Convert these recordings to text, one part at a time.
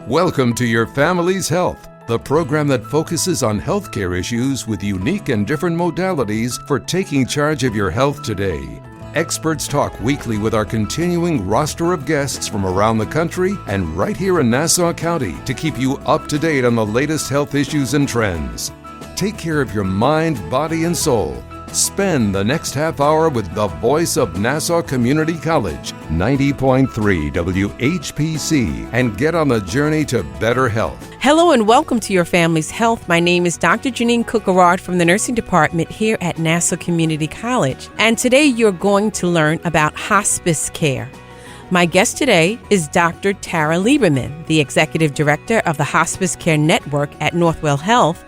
Welcome to Your Family's Health, the program that focuses on healthcare issues with unique and different modalities for taking charge of your health today. Experts talk weekly with our continuing roster of guests from around the country and right here in Nassau County to keep you up to date on the latest health issues and trends. Take care of your mind, body, and soul. Spend the next half hour with the voice of Nassau Community College, 90.3 WHPC, and get on the journey to better health. Hello and welcome to Your Family's Health. My name is Dr. Jeanine Cook-Garard from the nursing department here at Nassau Community College. And today you're going to learn about hospice care. My guest today is Dr. Tara Liberman, the Executive Director of the Hospice Care Network at Northwell Health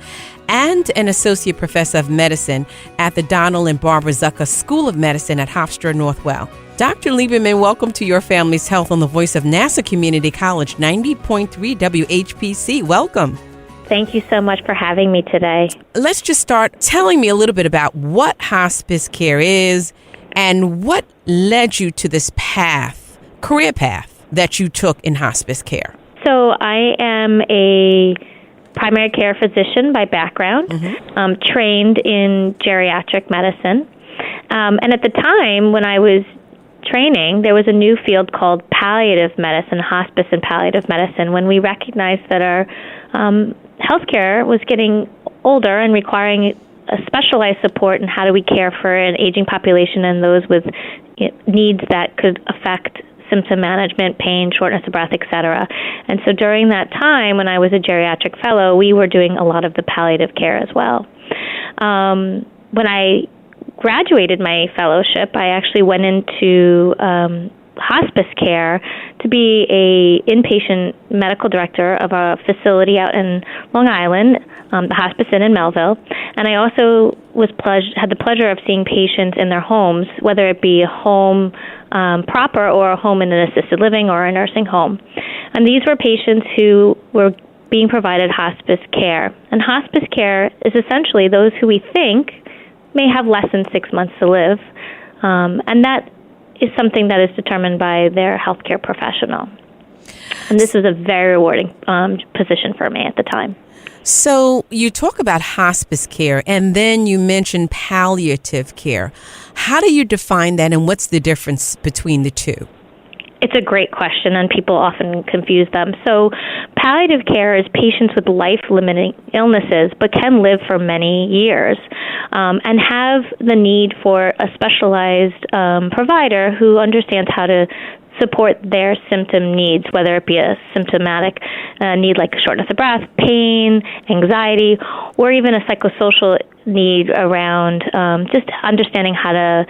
and an Associate Professor of Medicine at the Donald and Barbara Zucker School of Medicine at Hofstra, Northwell. Dr. Liberman, welcome to Your Family's Health on the voice of Nassau Community College, 90.3 WHPC. Welcome. Thank you so much for having me today. Let's just start telling me a little bit about what hospice care is and what led you to this career path that you took in hospice care. So I am a primary care physician by background, trained in geriatric medicine. And at the time when I was training, there was a new field called palliative medicine, hospice and palliative medicine, when we recognized that our healthcare was getting older and requiring a specialized support in how do we care for an aging population and those with needs that could affect symptom management, pain, shortness of breath, etc. And so during that time, when I was a geriatric fellow, we were doing a lot of the palliative care as well. When I graduated my fellowship, I actually went into hospice care to be a inpatient medical director of a facility out in Long Island, the Hospice Inn in Melville. And I also had the pleasure of seeing patients in their homes, whether it be a home proper or a home in an assisted living or a nursing home. And these were patients who were being provided hospice care. And hospice care is essentially those who we think may have less than 6 months to live. And that is something that is determined by their healthcare professional. And this was a very rewarding position for me at the time. So you talk about hospice care, and then you mention palliative care. How do you define that, and what's the difference between the two? It's a great question, and people often confuse them. So palliative care is patients with life-limiting illnesses but can live for many years and have the need for a specialized provider who understands how to support their symptom needs, whether it be a symptomatic need like shortness of breath, pain, anxiety, or even a psychosocial need around just understanding how to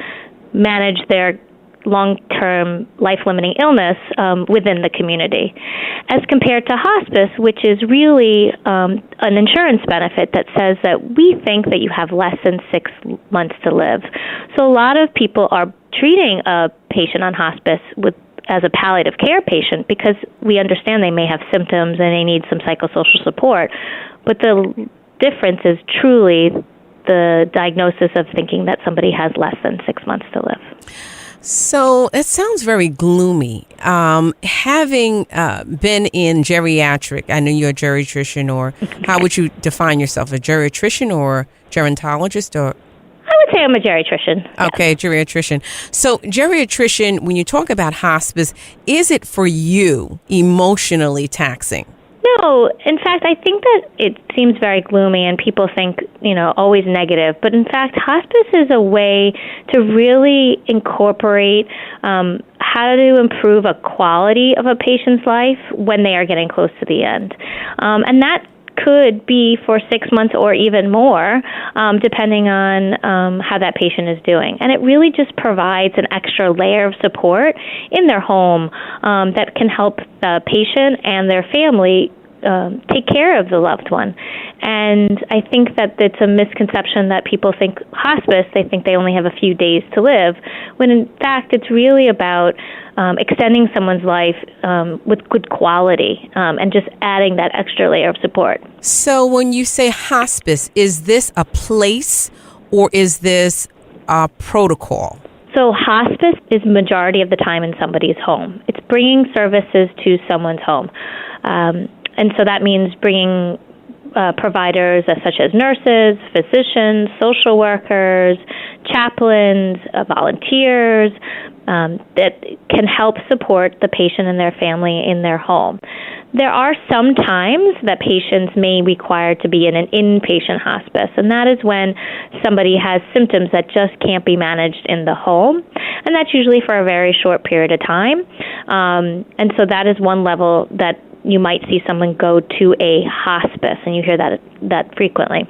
manage their long-term life-limiting illness within the community, as compared to hospice, which is really an insurance benefit that says that we think that you have less than 6 months to live. So a lot of people are treating a patient on hospice as a palliative care patient because we understand they may have symptoms and they need some psychosocial support. But the difference is truly the diagnosis of thinking that somebody has less than 6 months to live. So it sounds very gloomy. Having been in geriatric, I know you're a geriatrician, or how would you define yourself, a geriatrician or gerontologist, or? I would say I'm a geriatrician. Okay, geriatrician. So geriatrician, when you talk about hospice, is it for you emotionally taxing? No, in fact, I think that it seems very gloomy and people think, always negative. But in fact, hospice is a way to really incorporate how to improve a quality of a patient's life when they are getting close to the end. And that could be for 6 months or even more, depending on how that patient is doing. And it really just provides an extra layer of support in their home that can help the patient and their family take care of the loved one. And I think that it's a misconception that people think hospice, they think they only have a few days to live, when in fact it's really about extending someone's life with good quality and just adding that extra layer of support. So when you say hospice, is this a place or is this a protocol? So hospice is majority of the time in somebody's home. It's bringing services to someone's home. And so that means bringing providers such as nurses, physicians, social workers, chaplains, volunteers that can help support the patient and their family in their home. There are some times that patients may require to be in an inpatient hospice, and that is when somebody has symptoms that just can't be managed in the home, and that's usually for a very short period of time. And so that is one level that you might see someone go to a hospice, and you hear that frequently.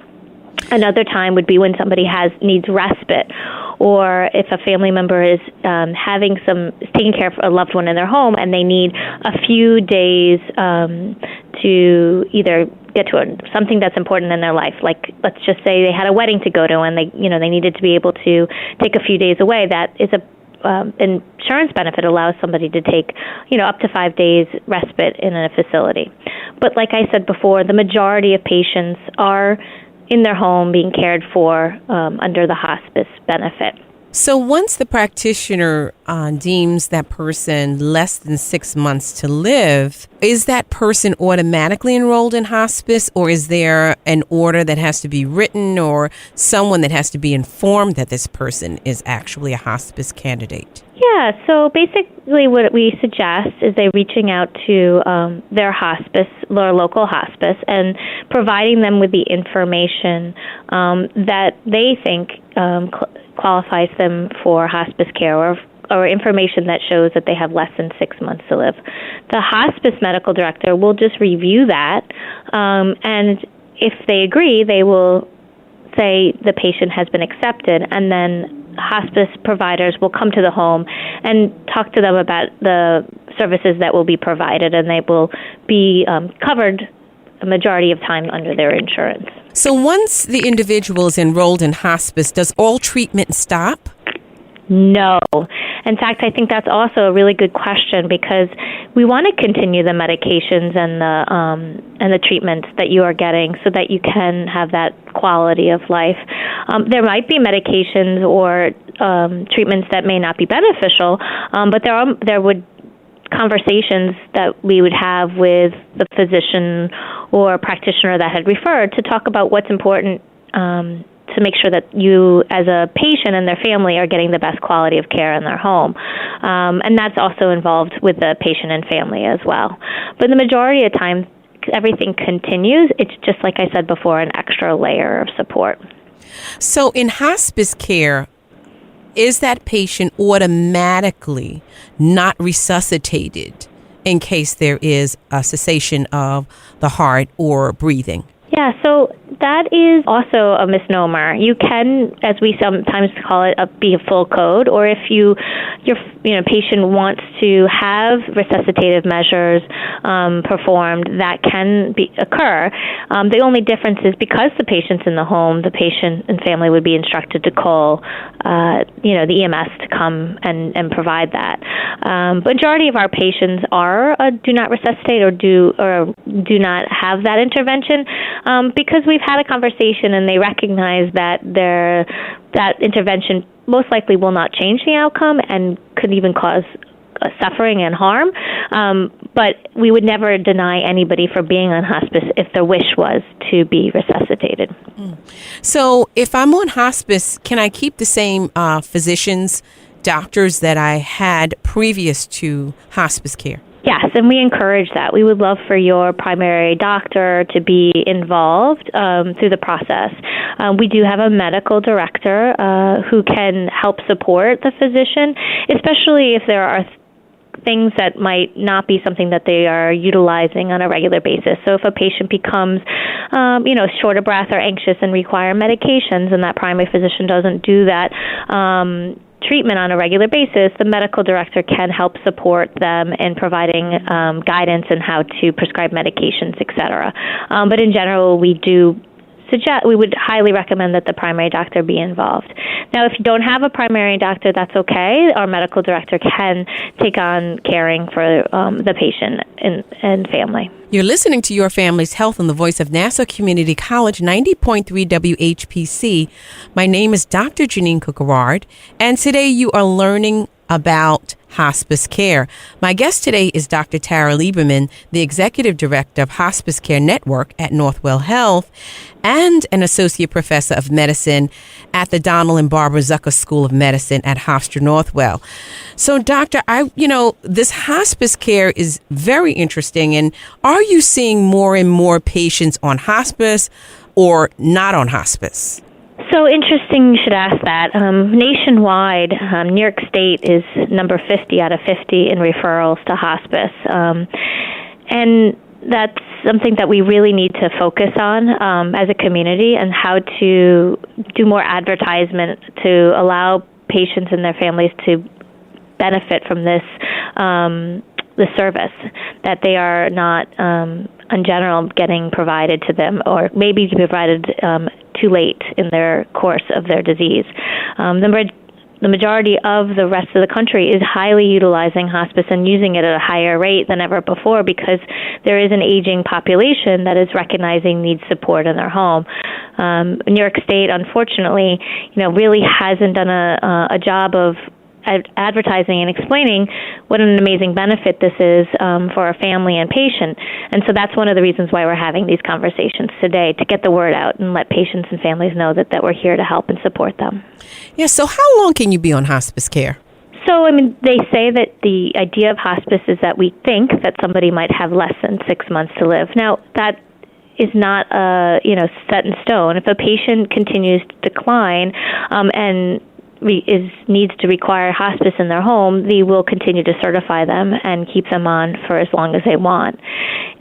Another time would be when somebody needs respite, or if a family member is taking care of a loved one in their home, and they need a few days to either get to something that's important in their life. Like, let's just say they had a wedding to go to, and they needed to be able to take a few days away. That is insurance benefit allows somebody to take, up to 5 days respite in a facility. But like I said before, the majority of patients are in their home being cared for under the hospice benefit. So once the practitioner deems that person less than 6 months to live, is that person automatically enrolled in hospice, or is there an order that has to be written or someone that has to be informed that this person is actually a hospice candidate? Yeah, so basically what we suggest is they reaching out to their hospice, their local hospice, and providing them with the information that they think qualifies them for hospice care, or information that shows that they have less than 6 months to live. The hospice medical director will just review that, and if they agree, they will say the patient has been accepted, and then hospice providers will come to the home and talk to them about the services that will be provided, and they will be covered a majority of time under their insurance. So once the individual is enrolled in hospice, does all treatment stop? No. In fact, I think that's also a really good question, because we want to continue the medications and the treatments that you are getting so that you can have that quality of life. There might be medications or treatments that may not be beneficial, but there would conversations that we would have with the physician or practitioner that had referred to talk about what's important to make sure that you, as a patient and their family, are getting the best quality of care in their home. And that's also involved with the patient and family as well. But the majority of the time, everything continues. It's just, like I said before, an extra layer of support. So in hospice care, is that patient automatically not resuscitated in case there is a cessation of the heart or breathing? Yeah, so that is also a misnomer. You can, as we sometimes call it, be a full code, or if your patient wants to have resuscitative measures performed, that can occur. The only difference is because the patient's in the home, the patient and family would be instructed to call the EMS to come and provide that. Majority of our patients do not resuscitate or do not have that intervention. Because we've had a conversation and they recognize that that intervention most likely will not change the outcome and could even cause suffering and harm. But we would never deny anybody for being on hospice if their wish was to be resuscitated. So if I'm on hospice, can I keep the same physicians, doctors that I had previous to hospice care? Yes, and we encourage that. We would love for your primary doctor to be involved through the process. We do have a medical director who can help support the physician, especially if there are things that might not be something that they are utilizing on a regular basis. So if a patient becomes, short of breath or anxious and require medications, and that primary physician doesn't do that treatment on a regular basis, the medical director can help support them in providing guidance on how to prescribe medications, et cetera. But in general, we would highly recommend that the primary doctor be involved. Now, if you don't have a primary doctor, that's okay. Our medical director can take on caring for the patient and family. You're listening to Your Family's Health on the voice of Nassau Community College, 90.3 WHPC. My name is Dr. Jeanine Cook-Garard, and today you are learning about Hospice Care. My guest today is Dr. Tara Liberman, the Executive Director of Hospice Care Network at Northwell Health and an Associate Professor of Medicine at the Donald and Barbara Zucker School of Medicine at Hofstra Northwell. So, Doctor, this hospice care is very interesting. And are you seeing more and more patients on hospice or not on hospice? So interesting you should ask that. Nationwide, New York State is number 50 out of 50 in referrals to hospice. And that's something that we really need to focus on as a community, and how to do more advertisement to allow patients and their families to benefit from this the service that they are not, in general, getting provided to them, or maybe provided too late in their course of their disease. The majority of the rest of the country is highly utilizing hospice and using it at a higher rate than ever before, because there is an aging population that is recognizing needs support in their home. New York State, unfortunately, really hasn't done a job of advertising and explaining what an amazing benefit this is for a family and patient. And so that's one of the reasons why we're having these conversations today, to get the word out and let patients and families know that we're here to help and support them. Yeah, so how long can you be on hospice care? So, they say that the idea of hospice is that we think that somebody might have less than 6 months to live. Now, that is not set in stone. If a patient continues to decline and needs to require hospice in their home, they will continue to certify them and keep them on for as long as they want.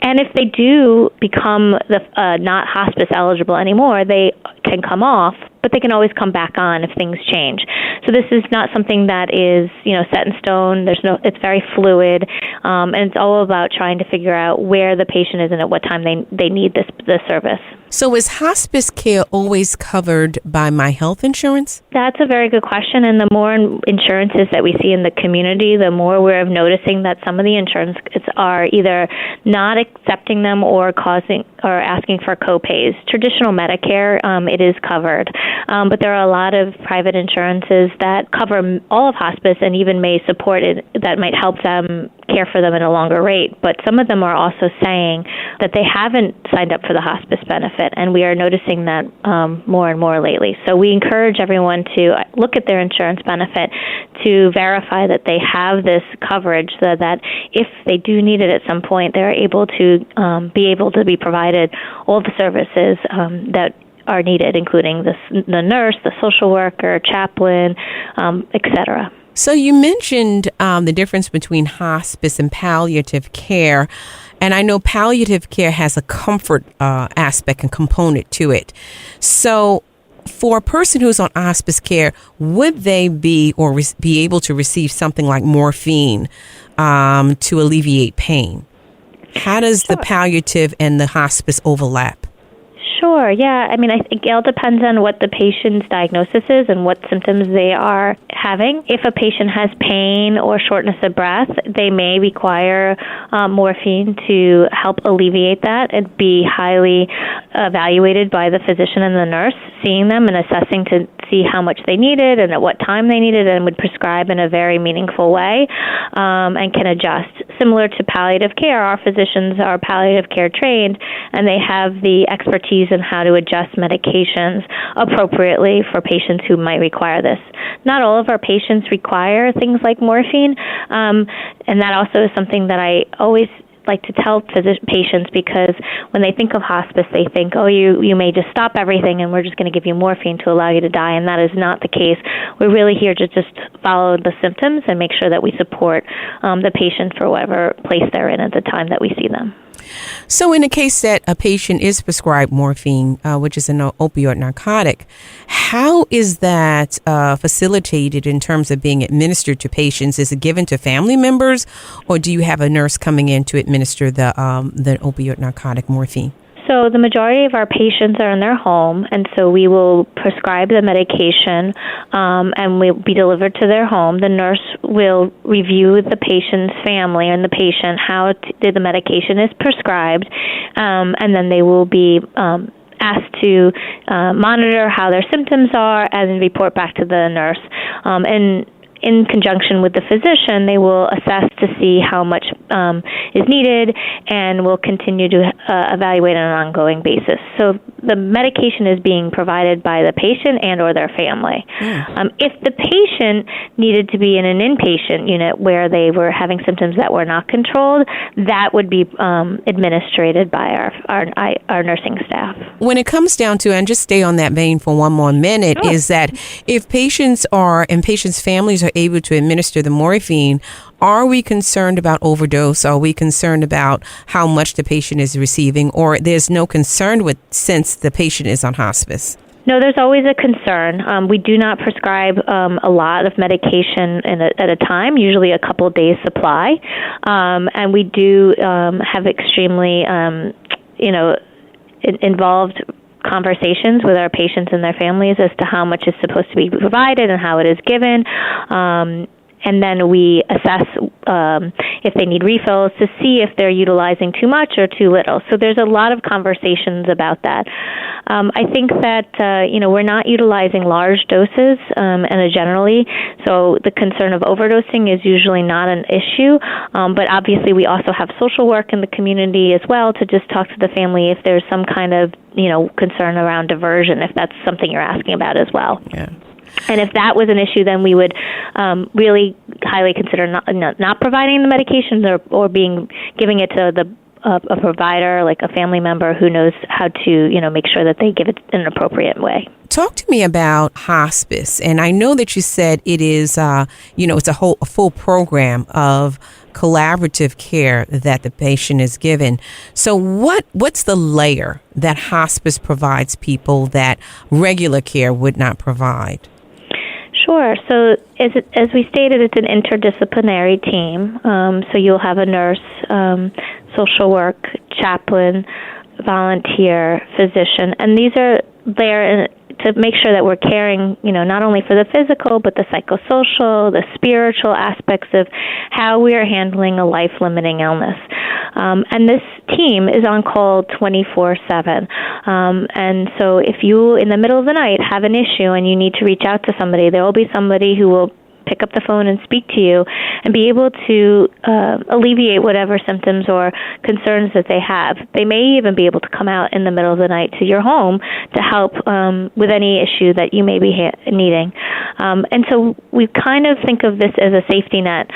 And if they do become not hospice eligible anymore, they can come off, but they can always come back on if things change. So this is not something that is set in stone. It's very fluid, and it's all about trying to figure out where the patient is and at what time they need this service. So is hospice care always covered by my health insurance? That's a very good question, and the more insurances that we see in the community, the more we're noticing that some of the insurances are either not accepting them or asking for co-pays. Traditional Medicare, it is covered, but there are a lot of private insurances that cover all of hospice and even may support it, that might help them care for them at a longer rate. But some of them are also saying that they haven't signed up for the hospice benefit, and we are noticing that more and more lately. So we encourage everyone to look at their insurance benefit to verify that they have this coverage, so that if they do need it at some point, they're able to be provided all the services that are needed, including the nurse, the social worker, chaplain, etc. So you mentioned the difference between hospice and palliative care, and I know palliative care has a comfort aspect and component to it. So for a person who's on hospice care, would they be able to receive something like morphine to alleviate pain? How does the palliative and the hospice overlap? Sure, yeah. I think it all depends on what the patient's diagnosis is and what symptoms they are having. If a patient has pain or shortness of breath, they may require morphine to help alleviate that, and be highly evaluated by the physician and the nurse, seeing them and assessing to see how much they needed and at what time they needed, and would prescribe in a very meaningful way and can adjust. Similar to palliative care, our physicians are palliative care trained, and they have the expertise in how to adjust medications appropriately for patients who might require this. Not all of our patients require things like morphine, and that also is something that I always like to tell patients, because when they think of hospice, they think, you may just stop everything and we're just going to give you morphine to allow you to die, and that is not the case. We're really here to just follow the symptoms and make sure that we support the patient for whatever place they're in at the time that we see them. So in the case that a patient is prescribed morphine, which is an opioid narcotic, how is that facilitated in terms of being administered to patients? Is it given to family members, or do you have a nurse coming in to administer the opioid narcotic morphine? So the majority of our patients are in their home, and so we will prescribe the medication and will be delivered to their home. The nurse will review the patient's family and the patient how the medication is prescribed, and then they will be asked to monitor how their symptoms are and report back to the nurse. And in conjunction with the physician, they will assess to see how much is needed and will continue to evaluate on an ongoing basis. So the medication is being provided by the patient and or their family. If the patient needed to be in an inpatient unit where they were having symptoms that were not controlled, that would be administered by our nursing staff. When it comes down to, and just stay on that vein for one more minute, Sure. is that if patients and patients' families are able to administer the morphine, are we concerned about overdose? Are we concerned about how much the patient is receiving? Or there's no concern since the patient is on hospice? No, there's always a concern. We do not prescribe a lot of medication at a time, usually a couple days supply. And we do have extremely, involved conversations with our patients and their families as to how much is supposed to be provided and how it is given. And then we assess if they need refills to see if they're utilizing too much or too little. So there's a lot of conversations about that. I think that, we're not utilizing large doses generally, so the concern of overdosing is usually not an issue. But obviously we also have social work in the community as well to just talk to the family if there's some kind of, concern around diversion, if that's something you're asking about as well. Yeah. And if that was an issue, then we would really highly consider not providing the medication or giving it to a provider, like a family member who knows how to make sure that they give it in an appropriate way. Talk to me about hospice, and I know that you said it is, it's a full program of collaborative care that the patient is given. So what's the layer that hospice provides people that regular care would not provide? Sure. So as we stated, it's an interdisciplinary team. So you'll have a nurse, social work, chaplain, volunteer, physician, and these are there to make sure that we're caring, not only for the physical, but the psychosocial, the spiritual aspects of how we are handling a life-limiting illness. And this team is on call 24/7. And so if you, in the middle of the night, have an issue and you need to reach out to somebody, there will be somebody who will pick up the phone and speak to you and be able to alleviate whatever symptoms or concerns that they have. They may even be able to come out in the middle of the night to your home to help with any issue that you may be needing. And so we kind of think of this as a safety net.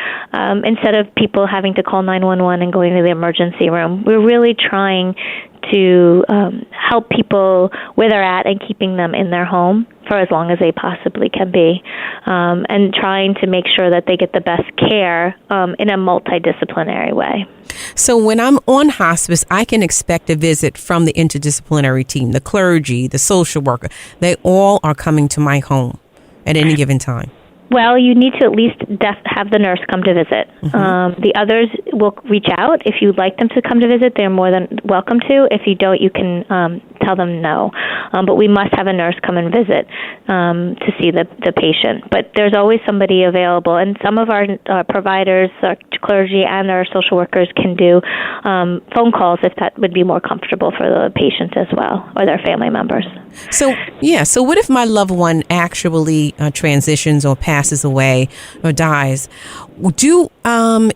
Instead of people having to call 911 and going to the emergency room, we're really trying to help people where they're at and keeping them in their home for as long as they possibly can be, and trying to make sure that they get the best care in a multidisciplinary way. So when I'm on hospice, I can expect a visit from the interdisciplinary team, the clergy, the social worker. They all are coming to my home at any given time. Well, you need to at least have the nurse come to visit. Mm-hmm. The others will reach out. If you'd like them to come to visit, they're more than welcome to. If you don't, you can tell them no. But we must have a nurse come and visit to see the patient. But there's always somebody available. And some of our providers, our clergy, and our social workers can do phone calls if that would be more comfortable for the patient as well, or their family members. So what if my loved one actually transitions or passes away or dies?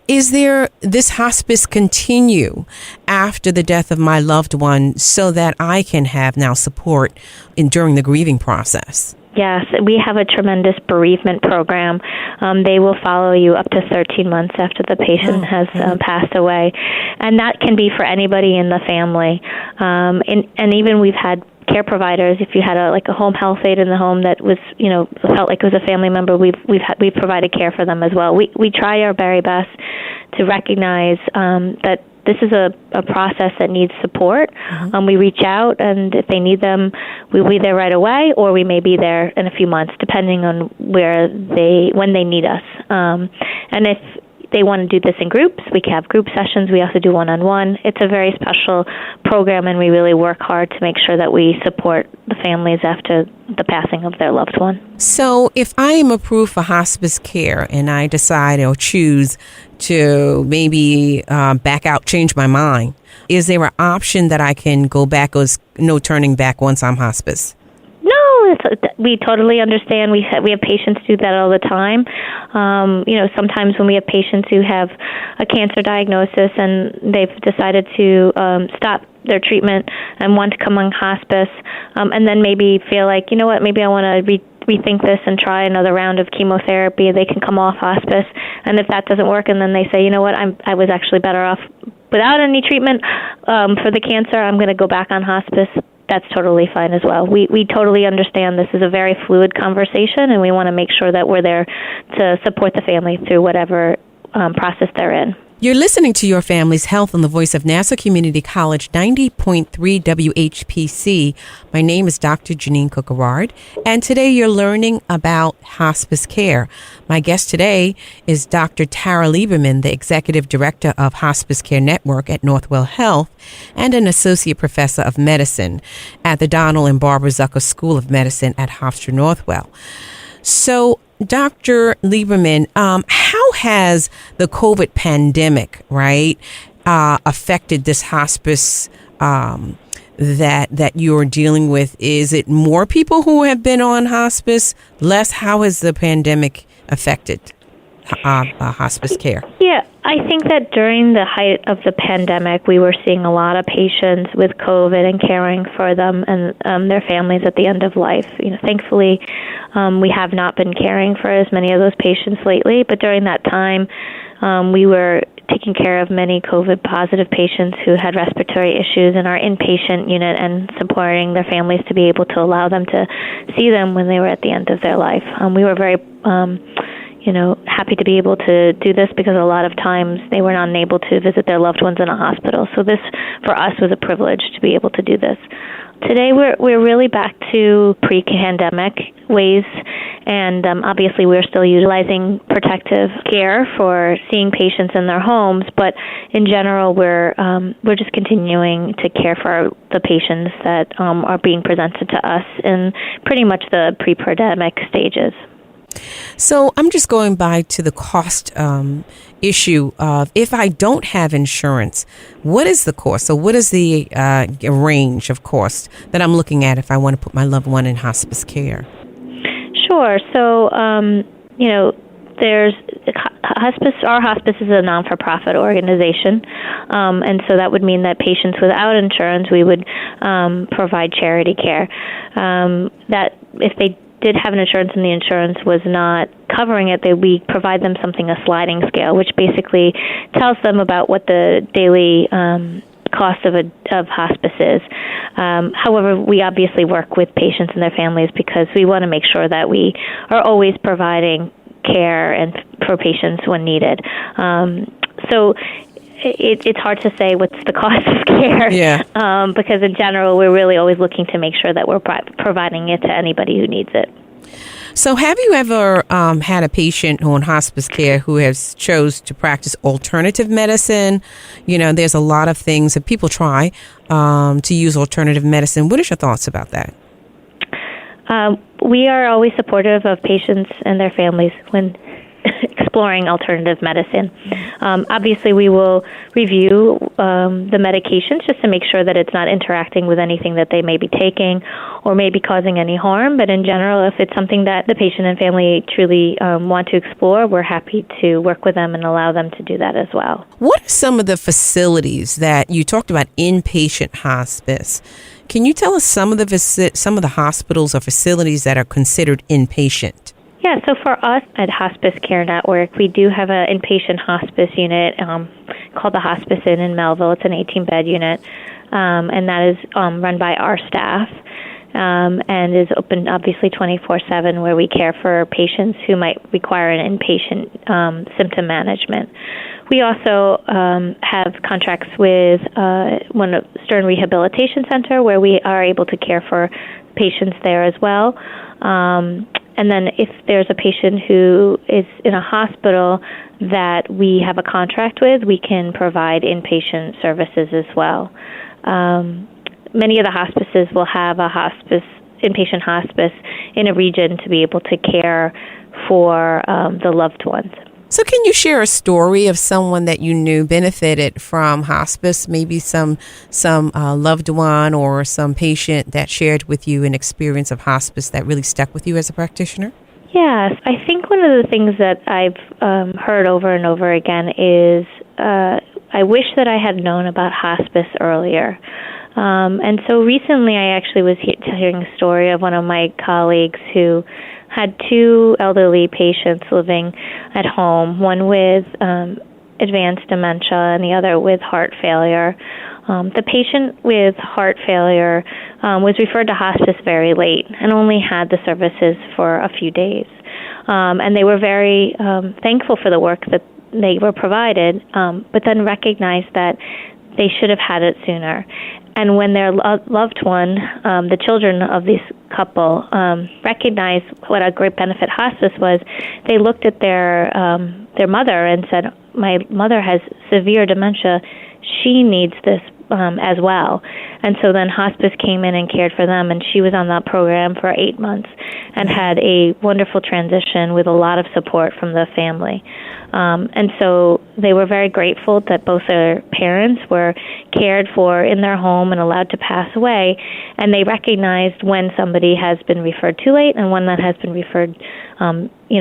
Is there this hospice continue after the death of my loved one so that I can have now support during the grieving process? Yes, we have a tremendous bereavement program. They will follow you up to 13 months after the patient has passed away. And that can be for anybody in the family. And even we've had care providers, if you had a home health aide in the home that was, felt like it was a family member, we've provided care for them as well. We try our very best to recognize that this is a process that needs support. Mm-hmm. We reach out, and if they need them, we'll be there right away, or we may be there in a few months, depending on when they need us. And if they want to do this in groups, we can have group sessions. We also do one-on-one. It's a very special program, and we really work hard to make sure that we support the families after the passing of their loved one. So if I am approved for hospice care and I decide or choose to maybe back out, change my mind, is there an option that I can go back, or is no turning back once I'm hospice? we totally understand. We have patients do that all the time. Sometimes when we have patients who have a cancer diagnosis and they've decided to stop their treatment and want to come on hospice, and then maybe feel like, you know what, maybe I want to rethink this and try another round of chemotherapy, they can come off hospice. And if that doesn't work, and then they say, you know what, I was actually better off without any treatment for the cancer, I'm going to go back on hospice. That's totally fine as well. We totally understand this is a very fluid conversation, and we want to make sure that we're there to support the family through whatever process they're in. You're listening to Your Family's Health on the voice of Nassau Community College 90.3 WHPC. My name is Dr. Jeanine Cook-Garard, and today you're learning about hospice care. My guest today is Dr. Tara Liberman, the Executive Director of Hospice Care Network at Northwell Health and an Associate Professor of Medicine at the Donald and Barbara Zucker School of Medicine at Hofstra, Northwell. So, Dr. Liberman, how has the COVID pandemic, affected this hospice that you're dealing with? Is it more people who have been on hospice? Less? How has the pandemic affected hospice care? Yeah, I think that during the height of the pandemic, we were seeing a lot of patients with COVID and caring for them and their families at the end of life. Thankfully, we have not been caring for as many of those patients lately, but during that time, we were taking care of many COVID-positive patients who had respiratory issues in our inpatient unit and supporting their families to be able to allow them to see them when they were at the end of their life. We were very happy to be able to do this because a lot of times they were not able to visit their loved ones in a hospital. So this, for us, was a privilege to be able to do this. Today, we're really back to pre-pandemic ways, and obviously we're still utilizing protective care for seeing patients in their homes. But in general, we're just continuing to care for the patients that are being presented to us in pretty much the pre-pandemic stages. So I'm just going back to the cost issue of if I don't have insurance, what is the cost? So what is the range of cost that I'm looking at if I want to put my loved one in hospice care? Sure. So, there's hospice. Our hospice is a non-for-profit organization, and so that would mean that patients without insurance, we would provide charity care. That if they did have an insurance and the insurance was not covering it, we provide them a sliding scale, which basically tells them about what the daily cost of hospice is. However, we obviously work with patients and their families because we want to make sure that we are always providing care and for patients when needed. So it's hard to say what's the cost of care, because in general, we're really always looking to make sure that we're providing it to anybody who needs it. So have you ever had a patient on hospice care who has chose to practice alternative medicine? There's a lot of things that people try to use alternative medicine. What is your thoughts about that? We are always supportive of patients and their families when exploring alternative medicine. Obviously, we will review the medications just to make sure that it's not interacting with anything that they may be taking or may be causing any harm. But in general, if it's something that the patient and family truly want to explore, we're happy to work with them and allow them to do that as well. What are some of the facilities that you talked about inpatient hospice? Can you tell us some of the hospitals or facilities that are considered inpatient? Yeah, so for us at Hospice Care Network, we do have an inpatient hospice unit called the Hospice Inn in Melville. It's an 18-bed unit, and that is run by our staff and is open, obviously, 24/7, where we care for patients who might require an inpatient symptom management. We also have contracts with Stern Rehabilitation Center, where we are able to care for patients there as well. And then if there's a patient who is in a hospital that we have a contract with, we can provide inpatient services as well. Many of the hospices will have a inpatient hospice in a region to be able to care for the loved ones. So can you share a story of someone that you knew benefited from hospice, maybe some loved one or some patient that shared with you an experience of hospice that really stuck with you as a practitioner? Yes, I think one of the things that I've heard over and over again is I wish that I had known about hospice earlier. And so recently I actually was hearing a story of one of my colleagues who had two elderly patients living at home, one with advanced dementia and the other with heart failure. The patient with heart failure was referred to hospice very late and only had the services for a few days. And they were very thankful for the work that they were provided, but then recognized that they should have had it sooner. And when their loved one, the children of this couple, recognized what a great benefit hospice was, they looked at their mother and said, "My mother has severe dementia. She needs this as well." And so then hospice came in and cared for them, and she was on that program for 8 months and had a wonderful transition with a lot of support from the family. And so they were very grateful that both their parents were cared for in their home and allowed to pass away, and they recognized when somebody has been referred too late and when that has been referred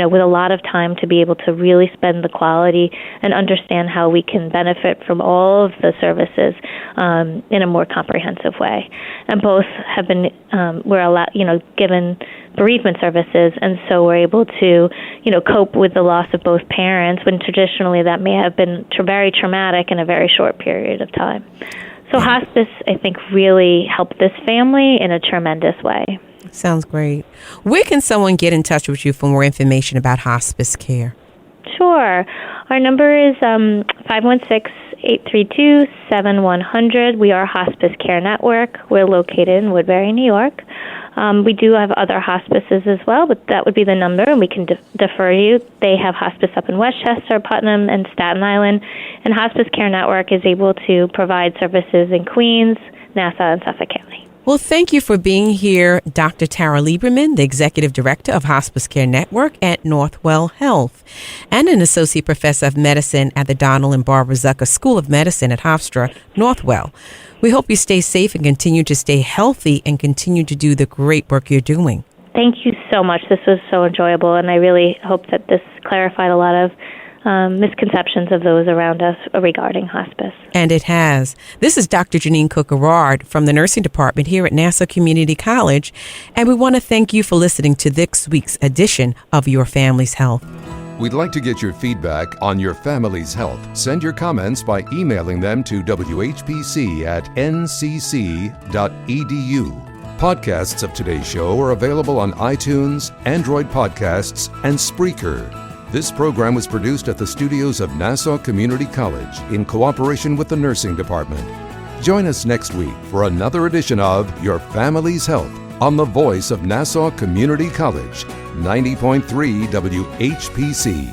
with a lot of time to be able to really spend the quality and understand how we can benefit from all of the services in a more comprehensive way. And both have been given bereavement services, and so we're able to cope with the loss of both parents when traditionally that may have been very traumatic in a very short period of time. So hospice, I think, really helped this family in a tremendous way. Sounds great. Where can someone get in touch with you for more information about hospice care? Sure. Our number is 516-832-7100. We are Hospice Care Network. We're located in Woodbury, New York. We do have other hospices as well, but that would be the number, and we can defer you. They have hospice up in Westchester, Putnam, and Staten Island, and Hospice Care Network is able to provide services in Queens, Nassau, and Suffolk County. Well, thank you for being here, Dr. Tara Liberman, the Executive Director of Hospice Care Network at Northwell Health, and an Associate Professor of Medicine at the Donald and Barbara Zucker School of Medicine at Hofstra, Northwell. We hope you stay safe and continue to stay healthy and continue to do the great work you're doing. Thank you so much. This was so enjoyable, and I really hope that this clarified a lot of misconceptions of those around us regarding hospice. And it has. This is Dr. Jeanine Cook-Garard from the Nursing Department here at Nassau Community College, and we want to thank you for listening to this week's edition of Your Family's Health. We'd like to get your feedback on your family's health. Send your comments by emailing them to whpc@ncc.edu. Podcasts of today's show are available on iTunes, Android Podcasts, and Spreaker. This program was produced at the studios of Nassau Community College in cooperation with the Nursing Department. Join us next week for another edition of Your Family's Health on the voice of Nassau Community College, 90.3 WHPC.